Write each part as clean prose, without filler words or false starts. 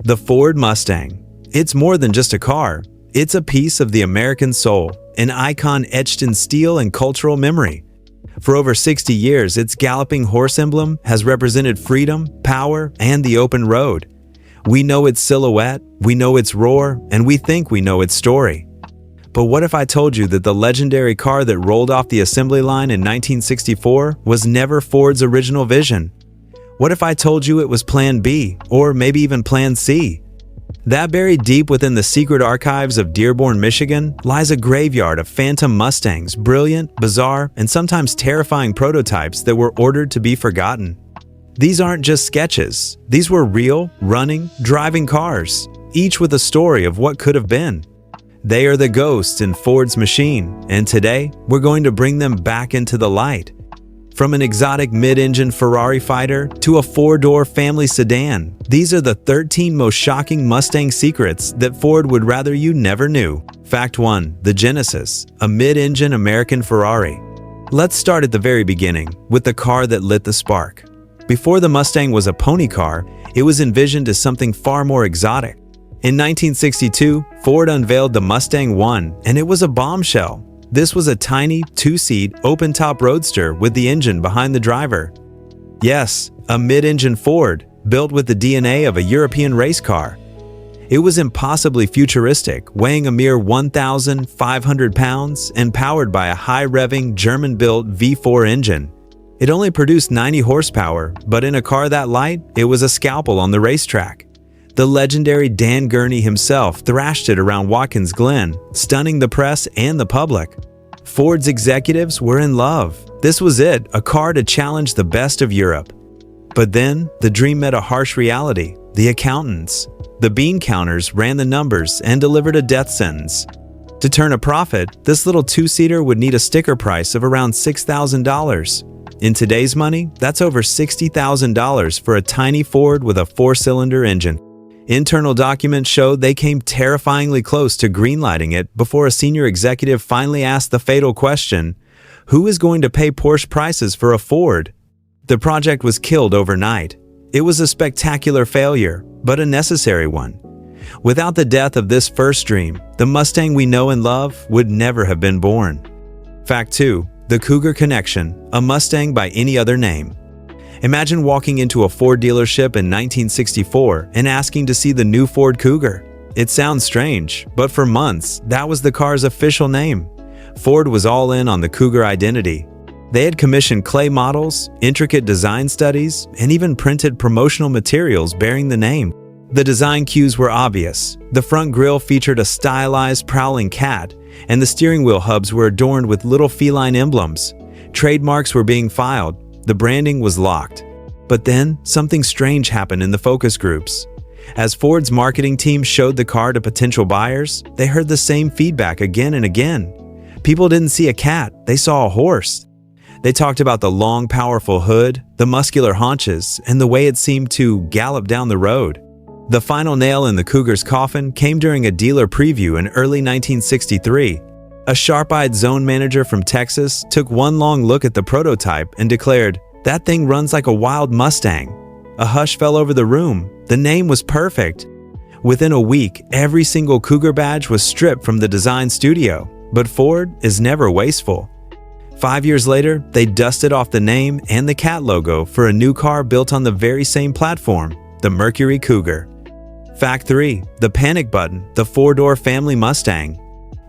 The Ford Mustang. It's more than just a car. It's a piece of the American soul, an icon etched in steel and cultural memory. For over 60 years, its galloping horse emblem has represented freedom, power, and the open road. We know its silhouette, we know its roar, and we think we know its story. But what if I told you that the legendary car that rolled off the assembly line in 1964 was never Ford's original vision? What if I told you it was Plan B, or maybe even Plan C? That buried deep within the secret archives of Dearborn, Michigan, lies a graveyard of phantom Mustangs, brilliant, bizarre, and sometimes terrifying prototypes that were ordered to be forgotten. These aren't just sketches. These were real, running, driving cars, each with a story of what could have been. They are the ghosts in Ford's machine, and today, we're going to bring them back into the light. From an exotic mid-engine Ferrari fighter to a four-door family sedan, these are the 13 most shocking Mustang secrets that Ford would rather you never knew. Fact 1. The Genesis, a mid-engine American Ferrari. Let's start at the very beginning, with the car that lit the spark. Before the Mustang was a pony car, it was envisioned as something far more exotic. In 1962, Ford unveiled the Mustang 1, and it was a bombshell. This was a tiny, two-seat, open-top roadster with the engine behind the driver. Yes, a mid-engine Ford, built with the DNA of a European race car. It was impossibly futuristic, weighing a mere 1,500 pounds and powered by a high-revving, German-built V4 engine. It only produced 90 horsepower, but in a car that light, it was a scalpel on the racetrack. The legendary Dan Gurney himself thrashed it around Watkins Glen, stunning the press and the public. Ford's executives were in love. This was it, a car to challenge the best of Europe. But then, the dream met a harsh reality. The accountants. The bean counters ran the numbers and delivered a death sentence. To turn a profit, this little two-seater would need a sticker price of around $6,000. In today's money, that's over $60,000 for a tiny Ford with a four-cylinder engine. Internal documents showed they came terrifyingly close to greenlighting it before a senior executive finally asked the fatal question, who is going to pay Porsche prices for a Ford? The project was killed overnight. It was a spectacular failure, but a necessary one. Without the death of this first dream, the Mustang we know and love would never have been born. Fact 2. The Cougar Connection, a Mustang by any other name. Imagine walking into a Ford dealership in 1964 and asking to see the new Ford Cougar. It sounds strange, but for months, that was the car's official name. Ford was all in on the Cougar identity. They had commissioned clay models, intricate design studies, and even printed promotional materials bearing the name. The design cues were obvious. The front grille featured a stylized prowling cat, and the steering wheel hubs were adorned with little feline emblems. Trademarks were being filed. The branding was locked. But then, something strange happened in the focus groups. As Ford's marketing team showed the car to potential buyers, they heard the same feedback again and again. People didn't see a cat, they saw a horse. They talked about the long, powerful hood, the muscular haunches, and the way it seemed to gallop down the road. The final nail in the Cougar's coffin came during a dealer preview in early 1963. A sharp-eyed zone manager from Texas took one long look at the prototype and declared, "That thing runs like a wild Mustang." A hush fell over the room. The name was perfect. Within a week, every single Cougar badge was stripped from the design studio. But Ford is never wasteful. 5 years later, they dusted off the name and the cat logo for a new car built on the very same platform, the Mercury Cougar. Fact 3. The Panic Button, the four-door family Mustang.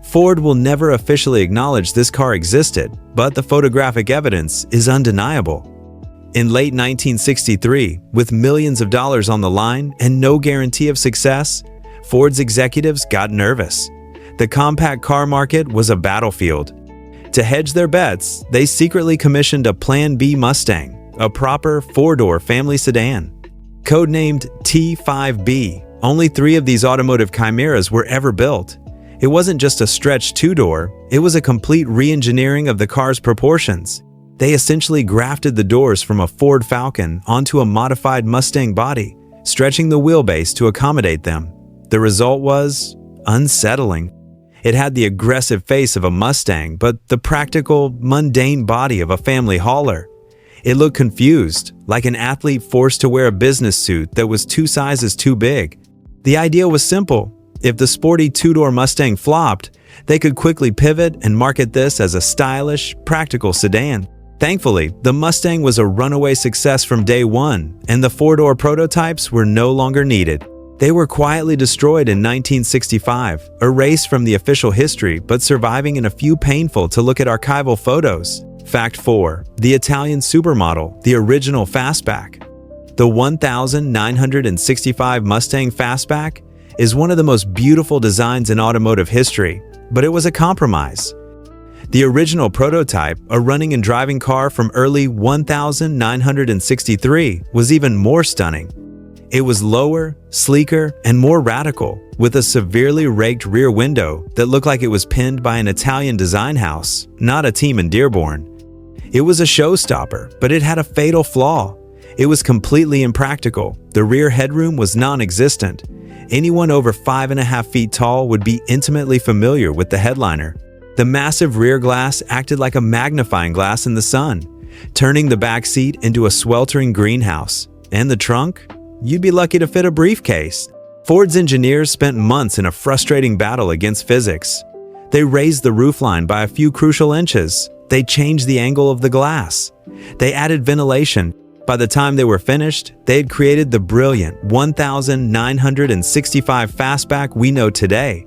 Ford will never officially acknowledge this car existed, but the photographic evidence is undeniable. In late 1963, with millions of dollars on the line and no guarantee of success, Ford's executives got nervous. The compact car market was a battlefield. To hedge their bets, they secretly commissioned a Plan B Mustang, a proper four-door family sedan. Codenamed T5B, only 3 of these automotive chimeras were ever built. It wasn't just a stretched two-door, it was a complete re-engineering of the car's proportions. They essentially grafted the doors from a Ford Falcon onto a modified Mustang body, stretching the wheelbase to accommodate them. The result was unsettling. It had the aggressive face of a Mustang, but the practical, mundane body of a family hauler. It looked confused, like an athlete forced to wear a business suit that was 2 sizes too big. The idea was simple. If the sporty two-door Mustang flopped, they could quickly pivot and market this as a stylish, practical sedan. Thankfully, the Mustang was a runaway success from day one, and the four-door prototypes were no longer needed. They were quietly destroyed in 1965, erased from the official history but surviving in a few painful-to-look at archival photos. Fact 4. The Italian supermodel, the original fastback. The 1965 Mustang Fastback is one of the most beautiful designs in automotive history, but it was a compromise. The original prototype, a running and driving car from early 1963, was even more stunning. It was lower, sleeker, and more radical, with a severely raked rear window that looked like it was pinned by an Italian design house, not a team in Dearborn. It was a showstopper, but it had a fatal flaw. It was completely impractical. The rear headroom was non-existent. Anyone over 5.5 feet tall would be intimately familiar with the headliner. The massive rear glass acted like a magnifying glass in the sun, turning the back seat into a sweltering greenhouse. And the trunk? You'd be lucky to fit a briefcase. Ford's engineers spent months in a frustrating battle against physics. They raised the roofline by a few crucial inches. They changed the angle of the glass. They added ventilation. By the time they were finished, they had created the brilliant 1965 Fastback we know today.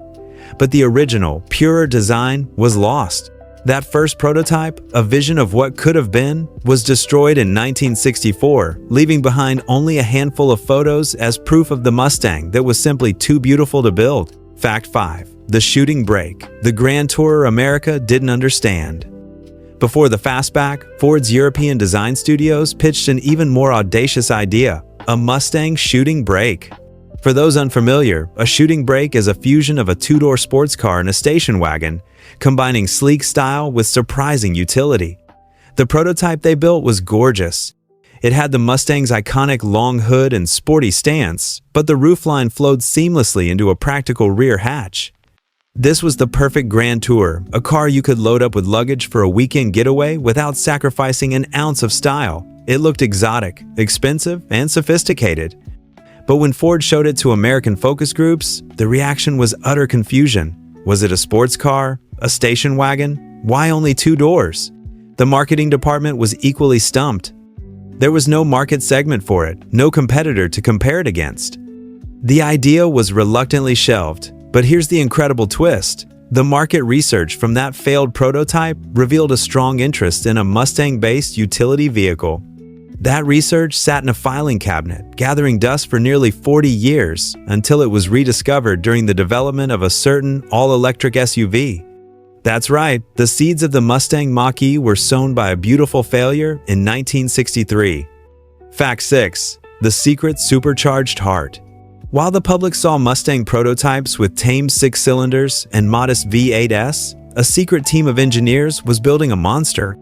But the original, purer design was lost. That first prototype, a vision of what could have been, was destroyed in 1964, leaving behind only a handful of photos as proof of the Mustang that was simply too beautiful to build. Fact 5. The shooting brake. The Grand Tourer America didn't understand. Before the Fastback, Ford's European design studios pitched an even more audacious idea: a Mustang shooting brake. For those unfamiliar, a shooting brake is a fusion of a two-door sports car and a station wagon, combining sleek style with surprising utility. The prototype they built was gorgeous. It had the Mustang's iconic long hood and sporty stance, but the roofline flowed seamlessly into a practical rear hatch. This was the perfect Grand Tour, a car you could load up with luggage for a weekend getaway without sacrificing an ounce of style. It looked exotic, expensive, and sophisticated. But when Ford showed it to American focus groups, the reaction was utter confusion. Was it a sports car? A station wagon? Why only two doors? The marketing department was equally stumped. There was no market segment for it, no competitor to compare it against. The idea was reluctantly shelved, but here's the incredible twist. The market research from that failed prototype revealed a strong interest in a Mustang-based utility vehicle. That research sat in a filing cabinet, gathering dust for nearly 40 years, until it was rediscovered during the development of a certain all-electric SUV. That's right, the seeds of the Mustang Mach-E were sown by a beautiful failure in 1963. Fact 6. The secret supercharged heart. While the public saw Mustang prototypes with tame 6 cylinders and modest V8s, a secret team of engineers was building a monster.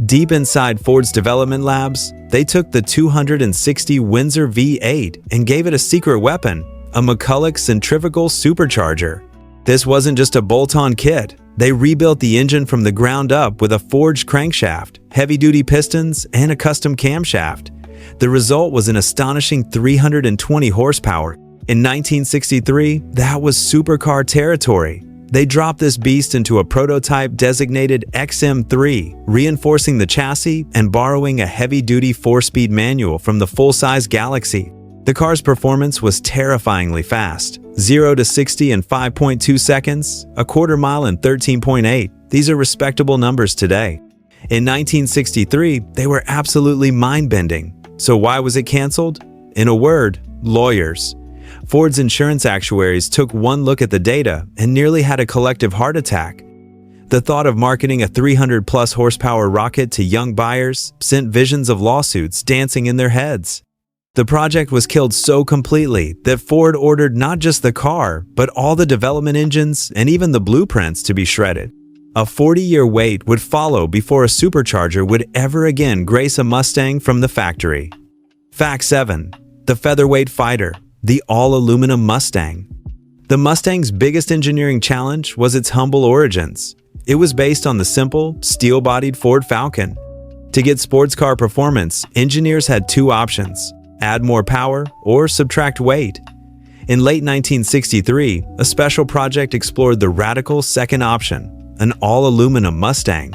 Deep inside Ford's development labs, they took the 260 Windsor V8 and gave it a secret weapon, a McCulloch centrifugal supercharger. This wasn't just a bolt-on kit. They rebuilt the engine from the ground up with a forged crankshaft, heavy-duty pistons, and a custom camshaft. The result was an astonishing 320 horsepower. In 1963, that was supercar territory. They dropped this beast into a prototype designated XM3, reinforcing the chassis and borrowing a heavy-duty 4-speed manual from the full-size Galaxy. The car's performance was terrifyingly fast. 0 to 60 in 5.2 seconds, a quarter mile in 13.8. These are respectable numbers today. In 1963, they were absolutely mind-bending. So why was it canceled? In a word, lawyers. Ford's insurance actuaries took one look at the data and nearly had a collective heart attack. The thought of marketing a 300-plus horsepower rocket to young buyers sent visions of lawsuits dancing in their heads. The project was killed so completely that Ford ordered not just the car, but all the development engines and even the blueprints to be shredded. A 40-year wait would follow before a supercharger would ever again grace a Mustang from the factory. Fact 7. The featherweight fighter. The all-aluminum Mustang. The Mustang's biggest engineering challenge was its humble origins. It was based on the simple, steel-bodied Ford Falcon. To get sports car performance, engineers had two options: add more power or subtract weight. In late 1963, a special project explored the radical second option, an all-aluminum Mustang.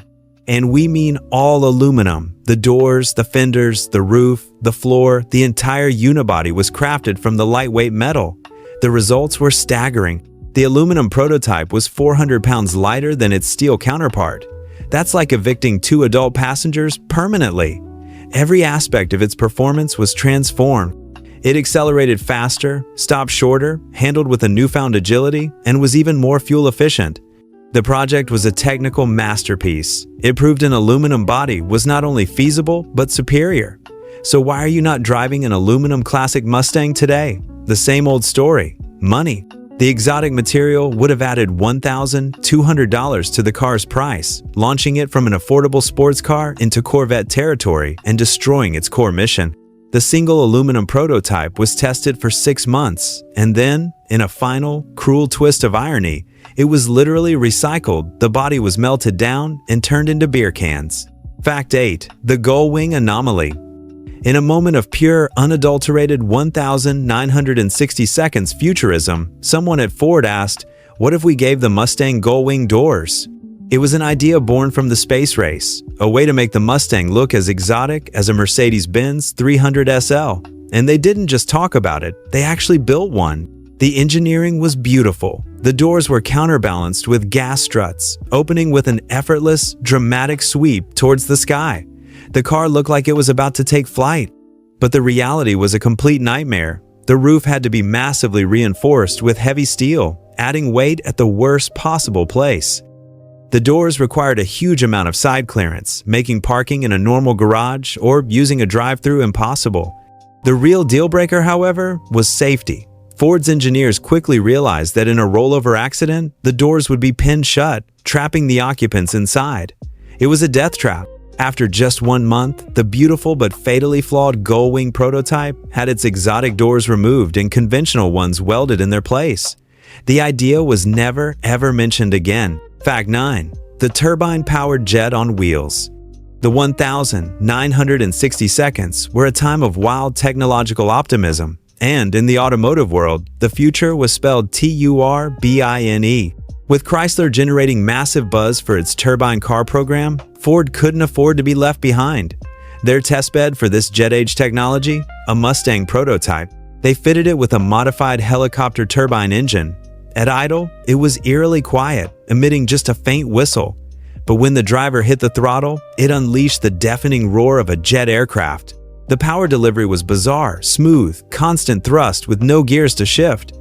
And we mean all aluminum. The doors, the fenders, the roof, the floor, the entire unibody was crafted from the lightweight metal. The results were staggering. The aluminum prototype was 400 pounds lighter than its steel counterpart. That's like evicting 2 adult passengers permanently. Every aspect of its performance was transformed. It accelerated faster, stopped shorter, handled with a newfound agility, and was even more fuel efficient. The project was a technical masterpiece. It proved an aluminum body was not only feasible, but superior. So why are you not driving an aluminum classic Mustang today? The same old story: money. The exotic material would have added $1,200 to the car's price, launching it from an affordable sports car into Corvette territory and destroying its core mission. The single aluminum prototype was tested for 6 months, and then, in a final, cruel twist of irony, it was literally recycled. The body was melted down and turned into beer cans. Fact 8. The Gull Wing Anomaly. In a moment of pure, unadulterated 1,960 seconds futurism, someone at Ford asked, "What if we gave the Mustang gull-wing doors?" It was an idea born from the space race, a way to make the Mustang look as exotic as a Mercedes-Benz 300 SL. And they didn't just talk about it, they actually built one. The engineering was beautiful. The doors were counterbalanced with gas struts, opening with an effortless, dramatic sweep towards the sky. The car looked like it was about to take flight. But the reality was a complete nightmare. The roof had to be massively reinforced with heavy steel, adding weight at the worst possible place. The doors required a huge amount of side clearance, making parking in a normal garage or using a drive-through impossible. The real deal-breaker, however, was safety. Ford's engineers quickly realized that in a rollover accident, the doors would be pinned shut, trapping the occupants inside. It was a death trap. After just 1 month, the beautiful but fatally flawed gull-wing prototype had its exotic doors removed and conventional ones welded in their place. The idea was never, ever mentioned again. Fact 9. The turbine-powered jet on wheels. The 1,960 seconds were a time of wild technological optimism, and in the automotive world, the future was spelled Turbine. With Chrysler generating massive buzz for its turbine car program, Ford couldn't afford to be left behind. Their testbed for this jet-age technology, a Mustang prototype, they fitted it with a modified helicopter turbine engine. At idle, it was eerily quiet, emitting just a faint whistle. But when the driver hit the throttle, it unleashed the deafening roar of a jet aircraft. The power delivery was bizarre, smooth, constant thrust with no gears to shift.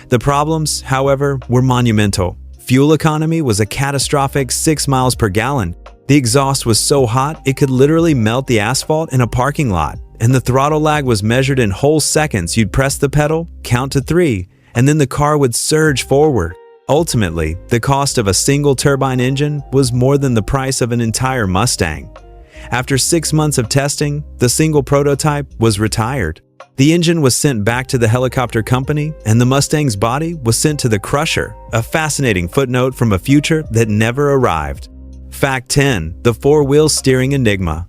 The problems, however, were monumental. Fuel economy was a catastrophic 6 miles per gallon. The exhaust was so hot it could literally melt the asphalt in a parking lot, and the throttle lag was measured in whole seconds. You'd press the pedal, count to 3, and then the car would surge forward. Ultimately, the cost of a single turbine engine was more than the price of an entire Mustang. After 6 months of testing, the single prototype was retired. The engine was sent back to the helicopter company, and the Mustang's body was sent to the crusher, a fascinating footnote from a future that never arrived. Fact 10. The four-wheel steering enigma.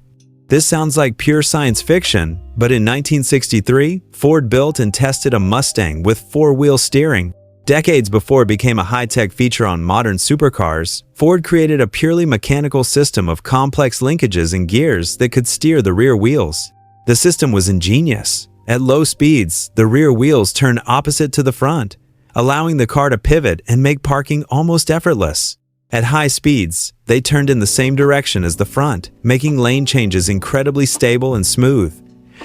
This sounds like pure science fiction, but in 1963, Ford built and tested a Mustang with four-wheel steering. Decades before it became a high-tech feature on modern supercars, Ford created a purely mechanical system of complex linkages and gears that could steer the rear wheels. The system was ingenious. At low speeds, the rear wheels turned opposite to the front, allowing the car to pivot and make parking almost effortless. At high speeds, they turned in the same direction as the front, making lane changes incredibly stable and smooth.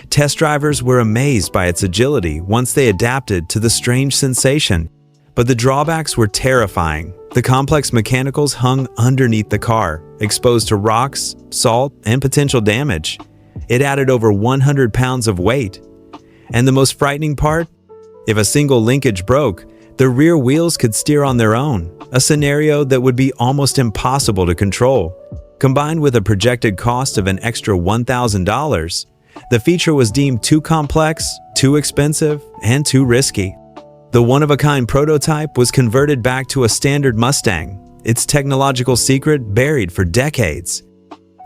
Test drivers were amazed by its agility once they adapted to the strange sensation. But the drawbacks were terrifying. The complex mechanicals hung underneath the car, exposed to rocks, salt, and potential damage. It added over 100 pounds of weight. And the most frightening part? If a single linkage broke, the rear wheels could steer on their own, a scenario that would be almost impossible to control. Combined with a projected cost of an extra $1,000, the feature was deemed too complex, too expensive, and too risky. The one-of-a-kind prototype was converted back to a standard Mustang, its technological secret buried for decades.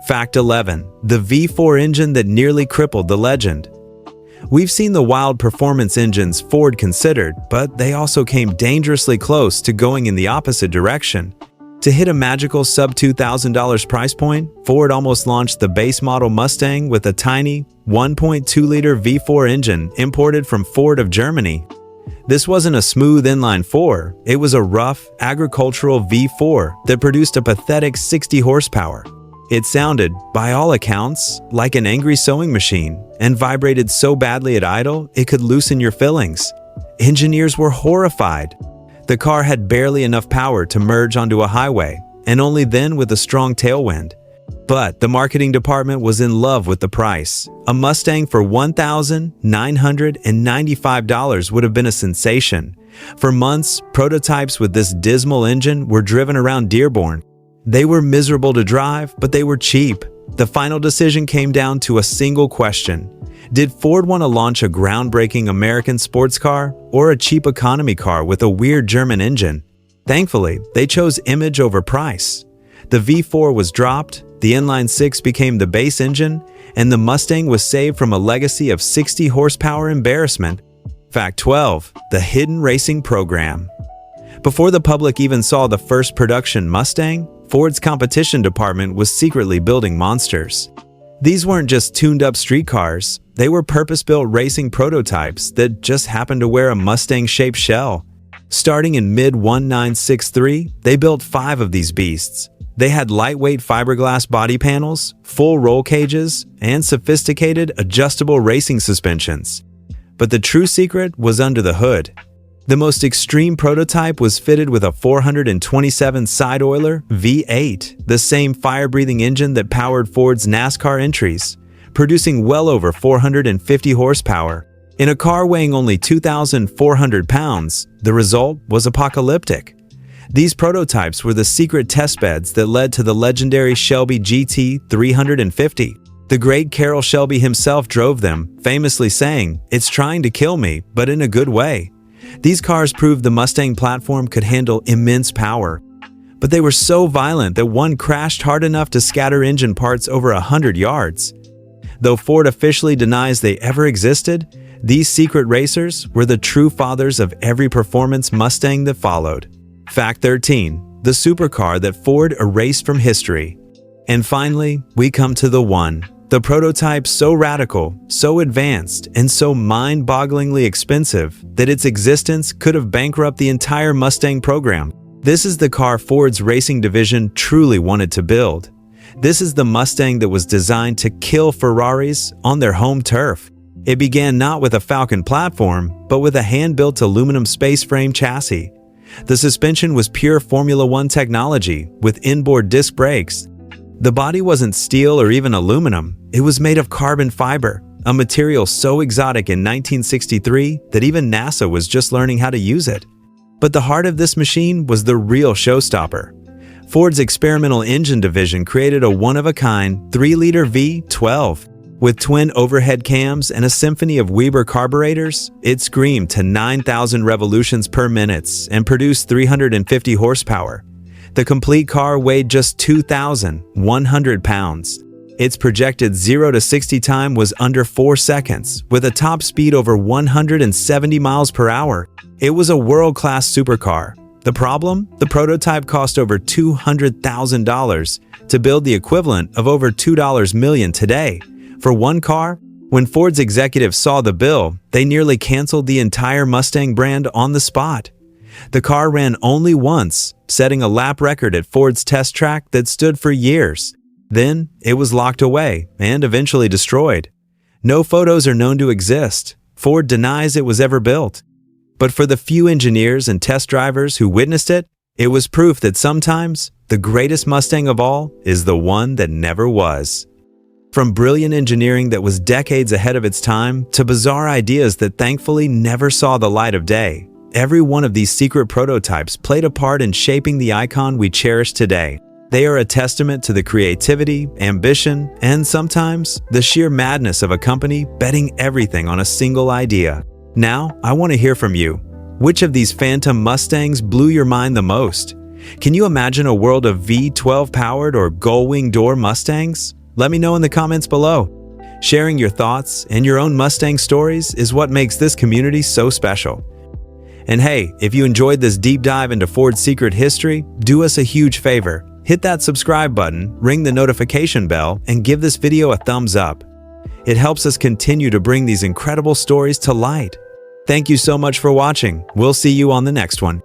Fact 11. The V4 engine that nearly crippled the legend. We've seen the wild performance engines Ford considered, but they also came dangerously close to going in the opposite direction. To hit a magical sub-$2,000 price point, Ford almost launched the base model Mustang with a tiny 1.2-liter V4 engine imported from Ford of Germany. This wasn't a smooth inline-4, it was a rough, agricultural V4 that produced a pathetic 60 horsepower. It sounded, by all accounts, like an angry sewing machine and vibrated so badly at idle it could loosen your fillings. Engineers were horrified. The car had barely enough power to merge onto a highway, and only then with a strong tailwind. But the marketing department was in love with the price. A Mustang for $1,995 would have been a sensation. For months, prototypes with this dismal engine were driven around Dearborn. They were miserable to drive, but they were cheap. The final decision came down to a single question. Did Ford want to launch a groundbreaking American sports car or a cheap economy car with a weird German engine? Thankfully, they chose image over price. The V4 was dropped, the inline-6 became the base engine, and the Mustang was saved from a legacy of 60 horsepower embarrassment. Fact 12. The hidden racing program. Before the public even saw the first production Mustang, Ford's competition department was secretly building monsters. These weren't just tuned-up street cars, they were purpose-built racing prototypes that just happened to wear a Mustang-shaped shell. Starting in mid-1963, they built 5 of these beasts. They had lightweight fiberglass body panels, full roll cages, and sophisticated adjustable racing suspensions. But the true secret was under the hood. The most extreme prototype was fitted with a 427 side-oiler V8, the same fire-breathing engine that powered Ford's NASCAR entries, producing well over 450 horsepower. In a car weighing only 2,400 pounds, the result was apocalyptic. These prototypes were the secret testbeds that led to the legendary Shelby GT 350. The great Carroll Shelby himself drove them, famously saying, "It's trying to kill me, but in a good way." These cars proved the Mustang platform could handle immense power. But they were so violent that one crashed hard enough to scatter engine parts over 100 yards. Though Ford officially denies they ever existed, these secret racers were the true fathers of every performance Mustang that followed. Fact 13. The supercar that Ford erased from history. And finally, we come to the one. The prototype so radical, so advanced, and so mind-bogglingly expensive that its existence could have bankrupted the entire Mustang program. This is the car Ford's racing division truly wanted to build. This is the Mustang that was designed to kill Ferraris on their home turf. It began not with a Falcon platform, but with a hand-built aluminum space frame chassis. The suspension was pure Formula One technology with inboard disc brakes. The body wasn't steel or even aluminum, it was made of carbon fiber, a material so exotic in 1963 that even NASA was just learning how to use it. But the heart of this machine was the real showstopper. Ford's experimental engine division created a one-of-a-kind 3-liter V12. With twin overhead cams and a symphony of Weber carburetors, it screamed to 9,000 revolutions per minute and produced 350 horsepower. The complete car weighed just 2,100 pounds. Its projected 0 to 60 time was under 4 seconds, with a top speed over 170 miles per hour. It was a world-class supercar. The problem? The prototype cost over $200,000 to build, the equivalent of over $2 million today. For one car, when Ford's executives saw the bill, they nearly canceled the entire Mustang brand on the spot. The car ran only once, setting a lap record at Ford's test track that stood for years. Then, it was locked away and eventually destroyed. No photos are known to exist. Ford denies it was ever built. But for the few engineers and test drivers who witnessed it, it was proof that sometimes the greatest Mustang of all is the one that never was. From brilliant engineering that was decades ahead of its time to bizarre ideas that thankfully never saw the light of day, every one of these secret prototypes played a part in shaping the icon we cherish today. They are a testament to the creativity, ambition, and sometimes the sheer madness of a company betting everything on a single idea. Now, I want to hear from you. Which of these phantom Mustangs blew your mind the most? Can you imagine a world of V12 powered or gull-wing door Mustangs? Let me know in the comments below. Sharing your thoughts and your own Mustang stories is what makes this community so special. And hey, if you enjoyed this deep dive into Ford's secret history, do us a huge favor. Hit that subscribe button, ring the notification bell, and give this video a thumbs up. It helps us continue to bring these incredible stories to light. Thank you so much for watching. We'll see you on the next one.